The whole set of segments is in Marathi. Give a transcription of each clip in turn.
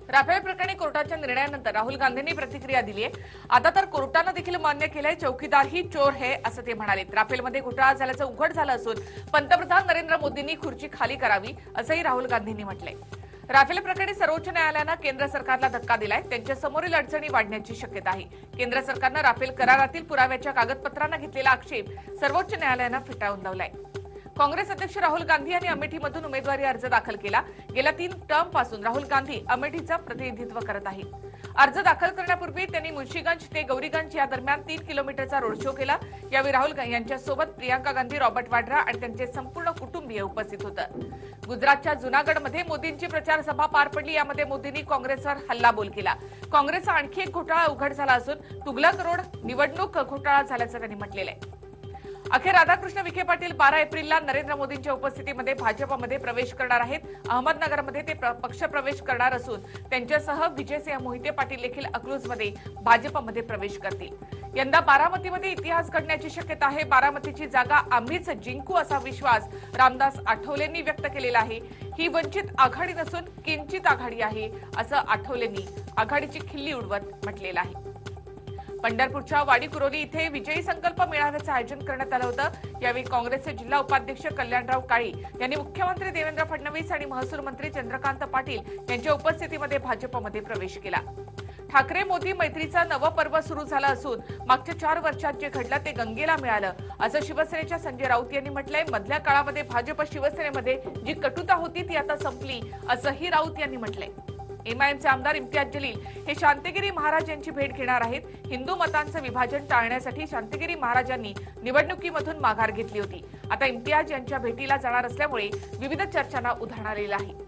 राफेल प्रकरणी कोर्टाच्या निर्णयानंतर राहुल गांधींनी प्रतिक्रिया दिली आहे। आता तर कोर्टानं देखील मान्य केलंय, चौकीदार ही चोर है असं ते म्हणाले। राफेलमध्ये घोटाळा झाल्याचं उघड झालं असून पंतप्रधान नरेंद्र मोदींनी खुर्ची खाली करावी असंही राहुल गांधींनी म्हटलंय। राफेल प्रकरणी सर्वोच्च न्यायालयानं केंद्र सरकारला धक्का दिलाय। त्यांच्या समोरील अडचणी वाढण्याची शक्यता आहे। केंद्र सरकारनं राफेल करारातील पुराव्याच्या कागदपत्रांना घेतलेला आक्षेप सर्वोच्च न्यायालयानं फेटाळून लावलाय। काँग्रेस अध्यक्ष राहुल गांधी यांनी अमेठीमधून उमेदवारी अर्ज दाखल केला। गेल्या 3 टर्मपासून राहुल गांधी अमेठीचं प्रतिनिधित्व करत आहेत। अर्ज दाखल करण्यापूर्वी त्यांनी मुन्शीगंज ते गौरीगंज या दरम्यान 3 किलोमीटरचा रोड शो केला। यावेळी राहुल यांच्यासोबत प्रियंका गांधी, रॉबर्ट वाड्रा आणि त्यांचे संपूर्ण कुटुंबीय उपस्थित होतं। गुजरातच्या जुनागडमध्ये मोदींची प्रचार सभा पार पडली। यामध्ये मोदींनी काँग्रेसवर हल्लाबोल केला। काँग्रेसचा आणखी एक घोटाळा उघड झाला असून तुगलक रोड निवडणूक घोटाळा झाल्याचं त्यांनी म्हटलेलं आहे। अखेर राधाकृष्ण विखे पाटील 12 एप्रिलला नरेंद्र मोदींच्या उपस्थितीमध्ये भाजपमध्ये प्रवेश करणार आहेत। अहमदनगरमध्ये ते पक्ष प्रवेश करणार असून त्यांच्यासह विजयसिंह मोहिते पाटील देखील अकलूजमध्ये भाजपमध्ये प्रवेश करतील। यंदा बारामतीमध्ये इतिहास घडण्याची शक्यता आहे। बारामतीची जागा आम्हीच जिंकू असा विश्वास रामदास आठवलेंनी व्यक्त केलेला आहे। ही वंचित आघाडी नसून किंचित आघाडी आहे असं आठवलेंनी आघाडीची खिल्ली उडवत म्हटलेलं आहे। पंढरपूरच्या वाडी कुरोली इथे विजयी संकल्प मेळाव्याचं आयोजन करण्यात आलं होतं। यावेळी काँग्रेसचे जिल्हा उपाध्यक्ष कल्याणराव काळे यांनी मुख्यमंत्री देवेंद्र फडणवीस आणि महसूल मंत्री चंद्रकांत पाटील यांच्या उपस्थितीमध्ये भाजपमध्ये प्रवेश केला। ठाकरे मोदी मैत्रीचा नवं पर्व सुरू झालं असून मागच्या 4 वर्षात जे घडलं ते गंगेला मिळालं असं शिवसेनेच्या संजय राऊत यांनी म्हटलंय। मधल्या काळामध्ये भाजप शिवसेनेमध्ये जी कटुता होती ती आता संपली असंही राऊत यांनी म्हटलंय। एमआयएमचे आमदार इम्तियाज जलील हे शांतिगिरी महाराज यांची भेट घेणार आहेत। हिंदू मतांचं विभाजन टाळण्यासाठी शांतिगिरी महाराजांनी निवडणुकीमधून माघार घेतली होती। आता इम्तियाज यांच्या भेटीला जाणार असल्यामुळे विविध चर्चांना उधाण आलेलं आहे।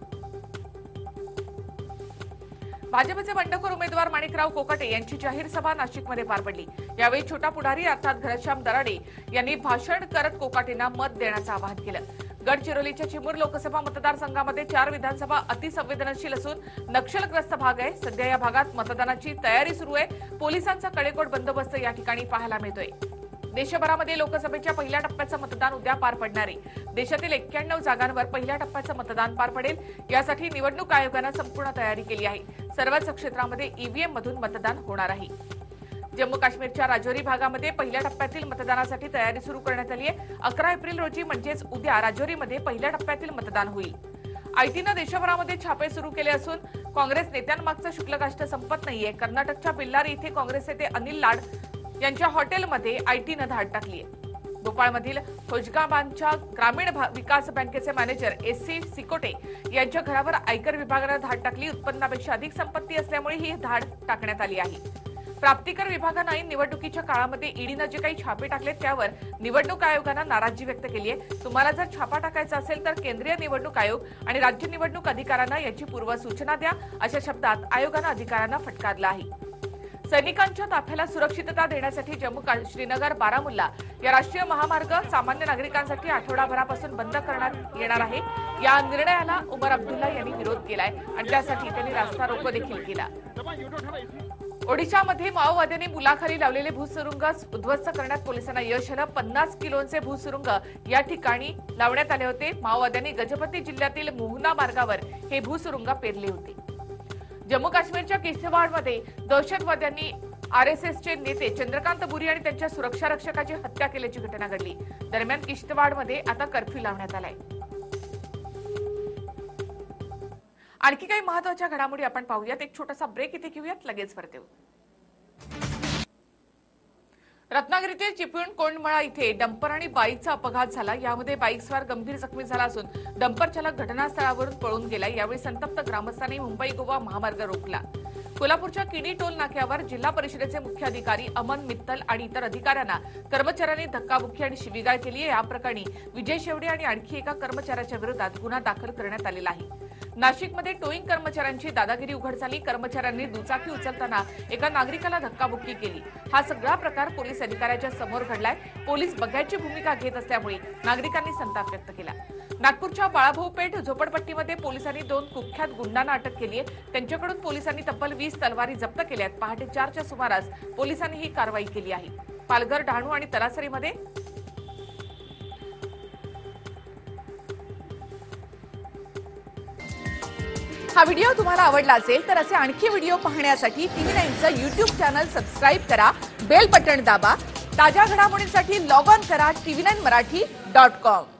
भाजपचे बंडखोर उमेदवार माणिकराव कोकाटे यांची जाहीर सभा नाशिकमध्ये पार पडली। यावेळी छोटा पुढारी अर्थात घनश्याम दराडे यांनी भाषण करत कोकाटेंना मत देण्याचं आवाहन केलं। गडचिरोलीच्या चिमूर लोकसभा मतदारसंघामध्ये 4 विधानसभा अतिसंवेदनशील असून नक्षलग्रस्त भाग आहे। सध्या या भागात मतदानाची तयारी सुरू आहे। पोलिसांचा कडेकोट बंदोबस्त या ठिकाणी पाहायला मिळतोय। देशभरामध्ये लोकसभेच्या पहिल्या टप्प्याचं मतदान उद्या पार पडणार आहे। देशातील 91 जागांवर पहिल्या टप्प्याचं मतदान पार पडेल। यासाठी निवडणूक आयोगानं संपूर्ण तयारी केली आहे। सर्वच क्षेत्रामध्ये ईव्हीएम मधून मतदान होणार आहे। जम्मू काश्मीरच्या राजौरी भागामध्ये पहिल्या टप्प्यातील मतदानासाठी तयारी सुरू करण्यात आली आहे। 11 एप्रिल रोजी म्हणजेच उद्या राजौरीमध्ये पहिल्या टप्प्यातील मतदान होईल। आयटीनं देशभरामध्ये छापे सुरू केले असून काँग्रेस नेत्यांमागचं शुक्लकाष्ट संपत नाहीये। कर्नाटकच्या बेल्लारी इथे काँग्रेस नेते अनिल लाड यांच्या हॉटेलमध्ये आयटीनं धाड टाकली आहे। भोपाळमधील खोजगाबांच्या ग्रामीण विकास बँकेचे मॅनेजर एससी सिकोटे यांच्या घरावर आयकर विभागानं धाड टाकली। उत्पन्नापेक्षा अधिक संपत्ती असल्यामुळे ही धाड टाकण्यात आली आहे। प्राप्तिकर विभागाने निवडणुकीच्या काळामध्ये ईडीनं जे काही छापे टाकले त्यावर निवडणूक आयोगानं नाराजी व्यक्त केली आहे। तुम्हाला जर छापा टाकायचा असेल तर केंद्रीय निवडणूक आयोग आणि राज्य निवडणूक अधिकाऱ्यांना याची पूर्वसूचना द्या अशा शब्दात आयोगानं अधिकाऱ्यांना फटकारलं आहे। सैनिकांच्या ताफ्याला सुरक्षितता देण्यासाठी जम्मू श्रीनगर बारामुल्ला या राष्ट्रीय महामार्ग सामान्य नागरिकांसाठी आठवडाभरापासून बंद करण्यात येणार आहे। या निर्णयाला उमर अब्दुल्ला यांनी विरोध केलाय आणि त्यासाठी त्यांनी रास्ता रोको देखील केला। ओडिशामध्ये माओवाद्यांनी पुलाखाली लावलेले भूसुरुंग उद्ध्वस्त करण्यात पोलिसांना यश आलं। 50 किलोचे भूसुरुंग या ठिकाणी लावण्यात आले होते। माओवाद्यांनी गजपती जिल्ह्यातील मोहना मार्गावर हे भूसुरुंग पेरले होते। जम्मू काश्मीरच्या किश्तवाडमध्ये दहशतवाद्यांनी आरएसएसचे नेते चंद्रकांत बुरी आणि त्यांच्या सुरक्षा रक्षकाची हत्या केल्याची घटना घडली। दरम्यान किश्तवाडमध्ये आता कर्फ्यू लावण्यात आलाय। आणखी काही महत्त्वाच्या घडामोडी आपण पाहूयात। एक छोटासा ब्रेक इथे घेऊयात, लगेच परत येऊ। रत्नागिरीतील चिपळूण कोंडमळा इथे डंपर आणि बाईकचा अपघात झाला। यामध्ये बाईकस्वार गंभीर जखमी झाला असून डंपर चालक घटनास्थळावरून पळून गेला। यावेळी संतप्त ग्रामस्थांनी मुंबई गोवा महामार्ग रोखला। कोल्हापूरच्या किणी टोल नाक्यावर जिल्हा परिषदेचे मुख्य अधिकारी अमन मित्तल आणि इतर अधिकाऱ्यांना कर्मचाऱ्यांनी धक्काबुक्की आणि शिवीगाळ केली आहे। या प्रकरणी विजय शेवडे आणि आणखी एका कर्मचाऱ्याच्या विरोधात गुन्हा दाखल करण्यात आलेला आहे। नाशिकमध्ये टोईंग कर्मचाऱ्यांची दादागिरी उघड झाली। कर्मचाऱ्यांनी दुचाकी उचलताना एका नागरिकाला धक्काबुक्की केली। हा सगळा प्रकार पोलीस अधिकाऱ्याच्या समोर घडलाय। पोलीस बघ्याची भूमिका घेत असल्यामुळे नागरिकांनी संताप व्यक्त केला। नागपूरच्या बाळाभाऊ पेठ झोपडपट्टीमध्ये पोलिसांनी 2 कुख्यात गुंडांना अटक केली आहे। त्यांच्याकडून पोलिसांनी तब्बल 20 तलवारी जप्त केल्यात। पहाटे 4च्या सुमारास पोलिसांनी ही कारवाई केली आहे। पालघर, डहाणू आणि तलासरीमध्ये हा व्हिडिओ तुम्हाला आवडला असेल तर असे आणखी व्हिडिओ पाहण्यासाठी TV9चं YouTube चॅनल सबस्क्राईब करा, बेल बटन दाबा. ताज्या घडामोडींसाठी लॉग ऑन करा tv9marathi.com.